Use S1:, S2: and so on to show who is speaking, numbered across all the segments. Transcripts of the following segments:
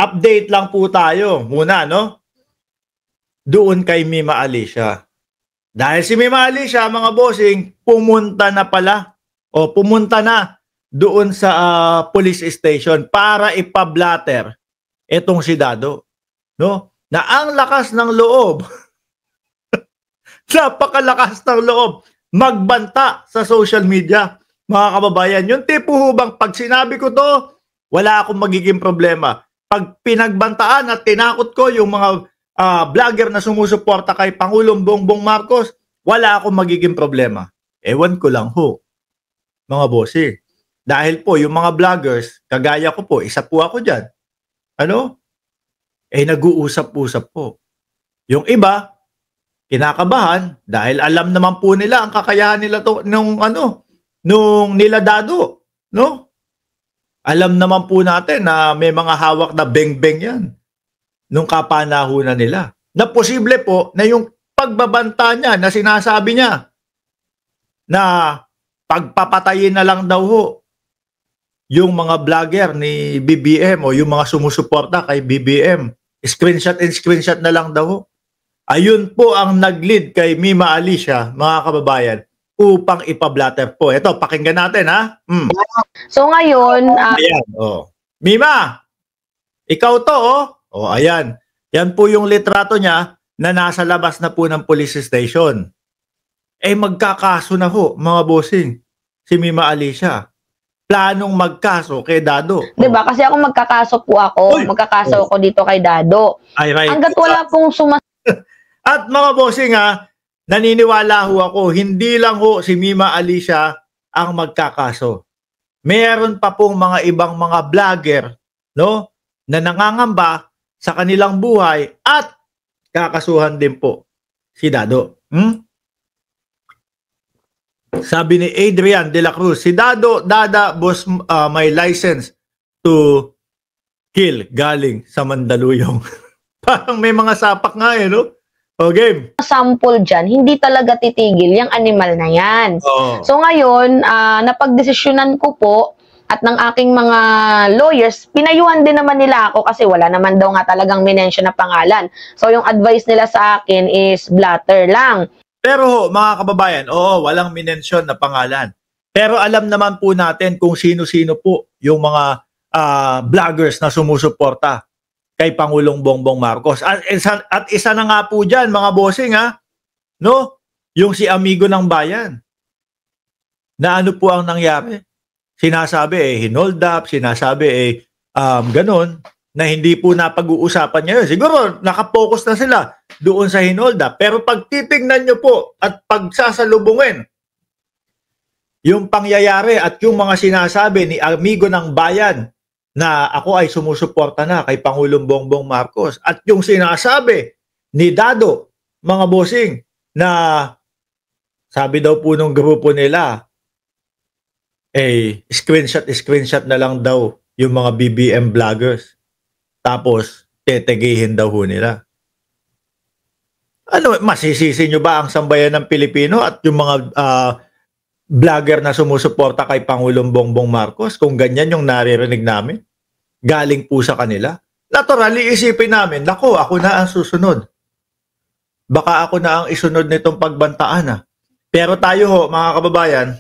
S1: update lang po tayo muna, no? Doon kay Mima Alicia. Dahil si Mima Alicia, mga bossing, pumunta na pala o pumunta na doon sa police station para ipablatter itong si Dado, no? Na ang lakas ng loob, napakalakas ng loob magbanta sa social media, mga kababayan. Yung tipo hubang pag sinabi ko to, wala akong magiging problema. Pag pinagbantaan at tinakot ko yung mga vlogger na sumusuporta kay Pangulong Bongbong Marcos, wala akong magiging problema. Ewan ko lang ho, mga bossy. Dahil po, yung mga vloggers, kagaya ko po, isa po ako dyan. Ano? Nag-uusap-usap po. Yung iba, kinakabahan dahil alam naman po nila ang kakayahan nila to nung nila Dado, no? Alam naman po natin na may mga hawak na beng-beng yan nung kapanahunan nila. Na posible po na yung pagbabanta niya na sinasabi niya na pagpapatayin na lang daw ho yung mga vlogger ni BBM o yung mga sumusuporta kay BBM. Screenshot and screenshot na lang daw ho. Ayun po ang nag-lead kay Mima Alicia, mga kababayan, upang ipablatter po. Ito, pakinggan natin, ha?
S2: So ngayon...
S1: ayan, oh. Mima, ikaw to, oh. Oh, ayan. Yan po yung litrato niya na nasa labas na po ng police station. Magkakaso na ho, mga bossing, si Mima Alicia. Planong magkaso kay Dado.
S2: Diba? Kasi ako magkakaso po ako. Magkakaso ako dito kay Dado.
S1: Ay, right.
S2: Hanggat wala pong
S1: At mga bossing, naniniwala ho ako, hindi lang ho si Mima Alicia ang magkakaso. Meron pa pong mga ibang mga vlogger, no, na nangangamba sa kanilang buhay at kakasuhan din po si Dado. Sabi ni Adrian de la Cruz, si Dado, boss, may license to kill galing sa Mandaluyong. Parang may mga sapak nga no? O game.
S2: Sample dyan, hindi talaga titigil yung animal na yan. So ngayon, napagdesisyonan ko po at ng aking mga lawyers, pinayuhan din naman nila ako kasi wala naman daw nga talagang minention na pangalan. So yung advice nila sa akin is blatter lang.
S1: Pero mga kababayan, walang minention na pangalan. Pero alam naman po natin kung sino-sino po yung mga vloggers na sumusuporta kay Pangulong Bongbong Marcos. At isa na nga po dyan, mga bossing, no? Yung si Amigo ng Bayan. Na ano po ang nangyari? Sinasabi hinold up, sinasabi ganun, na hindi po napag-uusapan niya yun. Siguro, nakapokus na sila doon sa hinold up. Pero pag titignan nyo po at pagsasalubungin, yung pangyayari at yung mga sinasabi ni Amigo ng Bayan, na ako ay sumusuporta na kay Pangulong Bongbong Marcos. At yung sinasabi ni Dado, mga bossing, na sabi daw po nung grupo nila, screenshot na lang daw yung mga BBM vloggers. Tapos, tetegihin daw ho nila. Ano, masisisi nyo ba ang sambayan ng Pilipino at yung mga vlogger na sumusuporta kay Pangulong Bongbong Marcos kung ganyan yung naririnig namin? Galing po sa kanila? Naturally, isipin namin, nako, ako na ang susunod. Baka ako na ang isunod nitong pagbantaan. Pero tayo ho, mga kababayan,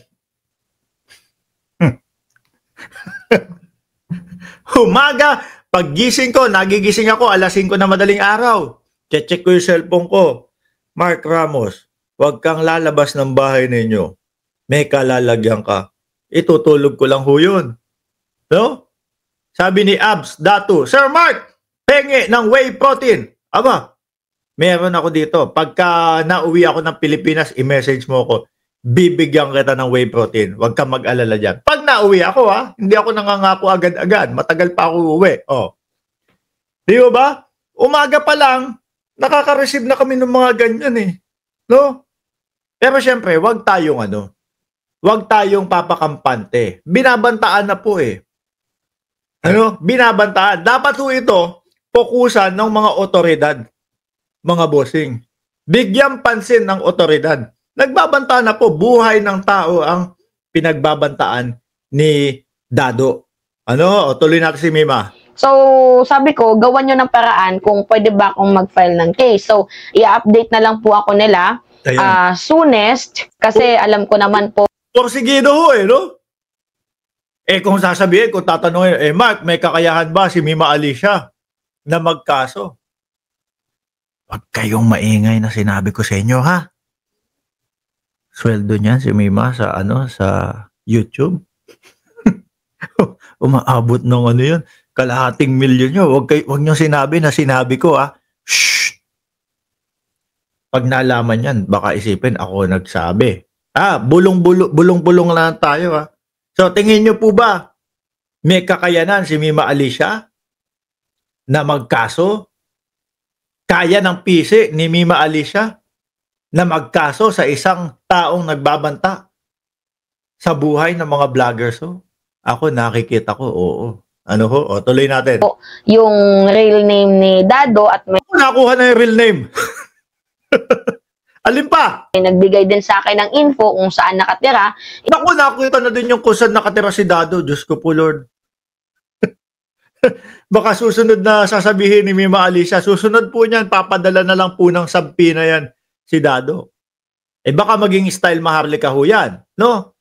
S1: umaga, paggising ko, nagigising ako, alas 5 na madaling araw. Check ko yung cellphone ko. Mark Ramos, huwag kang lalabas ng bahay ninyo. May kalalagyan ka. Itutulog ko lang ho yun. No? Sabi ni Abs Datu, Sir Mark, penge ng whey protein. Aba, meron ako dito. Pagka nauwi ako ng Pilipinas, i-message mo ako. Bibigyan kita ng whey protein. Huwag kang mag-alala dyan. Pag nauwi ako hindi ako nangangako agad-agad. Matagal pa ako uwi. Di ba? Umaga pa lang, nakaka-receive na kami ng mga ganyan No? Pero syempre, huwag tayong papakampante. Binabantaan na po Binabantaan. Dapat po ito, fokusan ng mga otoridad, mga bossing. Bigyan pansin ng otoridad. Nagbabantaan na po, buhay ng tao ang pinagbabantaan ni Dado. Tuloy natin si Mima.
S2: So, sabi ko, gawan nyo ng paraan kung pwede ba akong mag-file ng case. So, i-update na lang po ako nila soonest kasi alam ko naman po.
S1: Porsigido ho no? Kung sasabihin, kung tatanungin, Mark, may kakayahan ba si Mima Alicia na magkaso? Huwag kayong maingay na sinabi ko sa inyo, ha? Sweldo niya si Mima sa YouTube. Umaabot ng yun. Kalahating milyon nyo. Huwag nyo sinabi na sinabi ko, ha? Shh! Pag nalaman yan, baka isipin ako nagsabi. Bulong-bulong lang tayo, ha? So, tingin nyo po ba may kakayanan si Mima Alicia na magkaso? Kaya ng PC ni Mima Alicia na magkaso sa isang taong nagbabanta sa buhay ng mga vloggers? Ako, nakikita ko, oo. Ano ho? Tuloy natin.
S2: Yung real name ni Dado at may
S1: nakuha na yung real name. Alin pa?
S2: May nagbigay din sa akin ng info kung saan nakatira.
S1: Naku, nakita na din yung kung saan nakatira si Dado. Diyos ko po, Lord. Baka susunod na sasabihin ni Mima Alicia, susunod po niyan, papadala na lang po ng sabpina yan si Dado. Baka maging style Maharlika ho yan, no?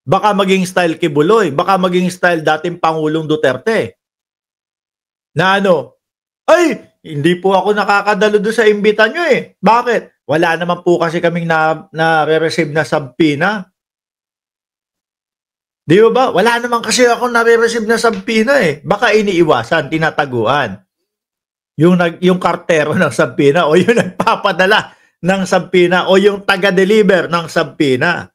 S1: Baka maging style Kibuloy, baka maging style dating Pangulong Duterte. Na ay, hindi po ako nakakadalo doon sa imbita nyo Bakit? Wala naman po kasi kaming na-receive na sabpina. Di ba? Wala naman kasi ako na-receive na sabpina Baka iniiwasan, tinataguan. Yung kartero ng sabpina o yung nagpapadala ng sabpina o yung taga-deliver ng sabpina.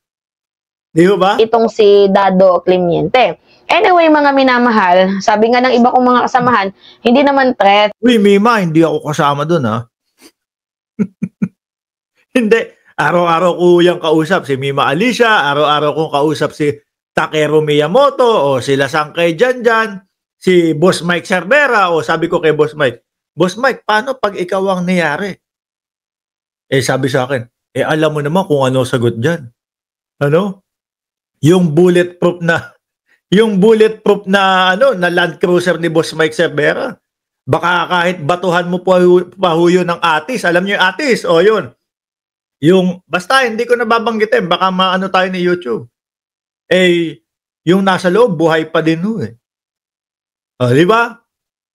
S1: Di ba?
S2: Itong si Dado Climiente. Anyway, mga minamahal, sabi nga ng iba kong mga kasamahan, hindi naman threat.
S1: Uy, Mima, hindi ako kasama dun, ha? Hindi. Araw-araw ko yung kausap si Mima Alicia, araw-araw kong kausap si Takeru Miyamoto, o sila Sangkay Janjan, si Boss Mike Cervera, o sabi ko kay Boss Mike, paano pag ikaw ang niyari? Sabi sa akin, alam mo naman kung ano sagot dyan. Ano? Yung bulletproof na na Land Cruiser ni Boss Mike Cervera. Baka kahit batuhan mo pahuyo ng Atis. Alam niyo yung Atis? O yun. Basta hindi ko nababanggitin. Baka maano tayo ni YouTube. Yung nasa loob, buhay pa din ho di ba?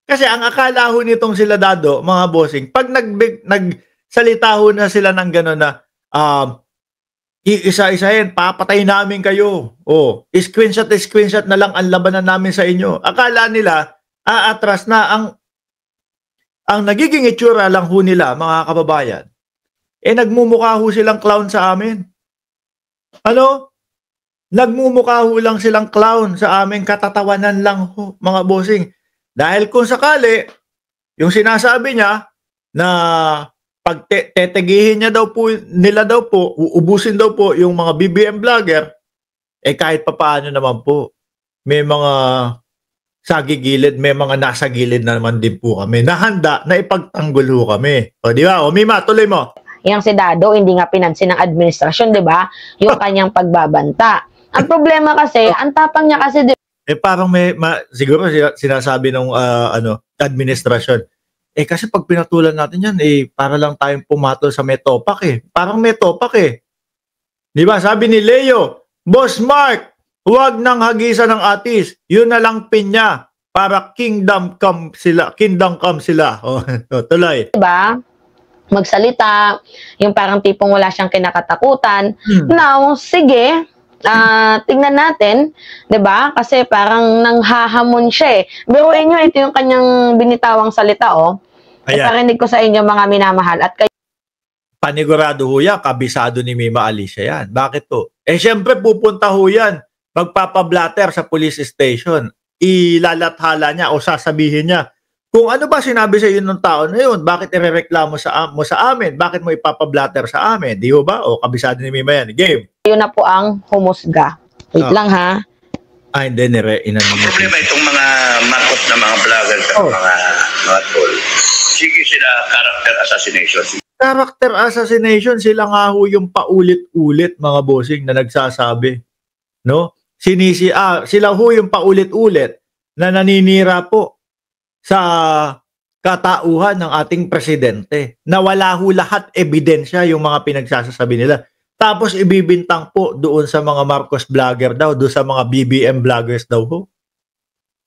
S1: Kasi ang akala ho nitong sila Dado, mga bossing, pag nagsalita ho na sila ng gano'n na, iisa-isahin, papatay namin kayo. Screenshot na lang ang labanan namin sa inyo. Akala nila, aatras na ang nagiging itsura lang ho nila, mga kababayan. Nagmumukha ho silang clown sa amin. Nagmumukha ho lang silang clown sa amin, katatawanan lang ho, mga bossing. Dahil kung sakali, yung sinasabi niya na pag tetegihin nila daw po, uubusin daw po yung mga BBM vlogger, kahit papaano naman po, may mga sagigilid, may mga nasa gilid na naman din po kami, na handa na ipagtanggol ho kami. Di ba? Mima, tuloy mo.
S2: Yung si Dado, hindi nga pinansin ng administrasyon, di ba? Yung kanyang pagbabanta. Ang problema kasi, ang tapang niya kasi,
S1: parang siguro sinasabi ng administrasyon, kasi pag pinatulan natin yan, para lang tayong pumatol sa Metopak Parang Metopak Di ba? Sabi ni Leo, Boss Mark, huwag nang hagisan ng Atis. Yun na lang pinya para kingdom come sila. Tuloy.
S2: Diba? Magsalita, yung parang tipong wala siyang kinakatakutan. Now, sige, tingnan natin, 'di ba? Kasi parang nanghahamon siya Biruin niyo, ito yung kanyang binitawang salita Iparinig ko sa inyo, mga minamahal, at kayo
S1: panigurado ho yan, kabisado ni Mima Alicia yan. Bakit to? Syempre pupunta ho yan, magpapablatter sa police station, ilalathala niya o sasabihin niya, kung ano ba sinabi sa iyo ng tao na yun, bakit irereklamo mo sa amin? Bakit mo ipapablatter sa amin? Di ho ba? O kabisado ni Mima yan. Game.
S2: Yun na po ang humusga. Wait lang ha.
S1: Hindi,
S3: problema itong mga makot na mga vlogger at mga tol. Sige sila character assassination.
S1: Character assassination, sila nga ho yung paulit-ulit, mga bossing, na nagsasabi. No? Sila ho yung paulit-ulit na naninira po sa katauhan ng ating presidente na wala ho lahat ebidensya yung mga pinagsasasabi nila. Tapos ibibintang po doon sa mga Marcos vlogger daw, doon sa mga BBM vloggers daw ho.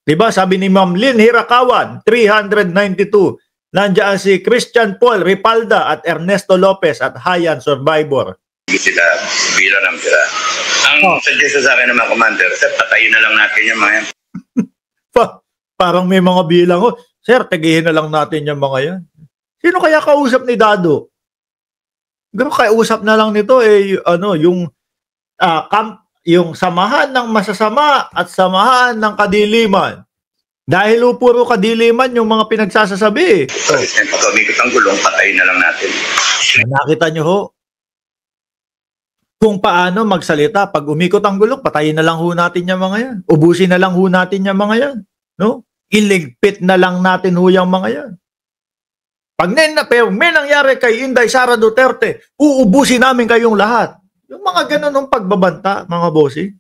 S1: Diba? Sabi ni Ma'am Lynn Hirakawan, 392. Nandiyan si Christian Paul Ripalda at Ernesto Lopez at Hayan Survivor.
S3: Sila bila ng tira. Ang suggestion sa akin naman, Commander, sir, patayin na lang natin yung mga yan.
S1: Parang may mga bilang ho. Sir, tagihin na lang natin yung mga yan. Sino kaya kausap ni Dado? Gano'n kausap na lang nito yung samahan ng masasama at samahan ng kadiliman. Dahil puro kadiliman yung mga pinagsasasabi.
S3: Pag umikot ang gulong, patayin na lang natin.
S1: Nakita nyo ho? Kung paano magsalita. Pag umikot ang gulong, patayin na lang ho natin yung mga yan. Ubusin na lang ho natin yung mga yan. No? Iligpit na lang natin ho yung mga yan. Pag may nangyari kay Inday Sara Duterte, uubusin namin kayong lahat. Yung mga ganun ng pagbabanta, mga bossy.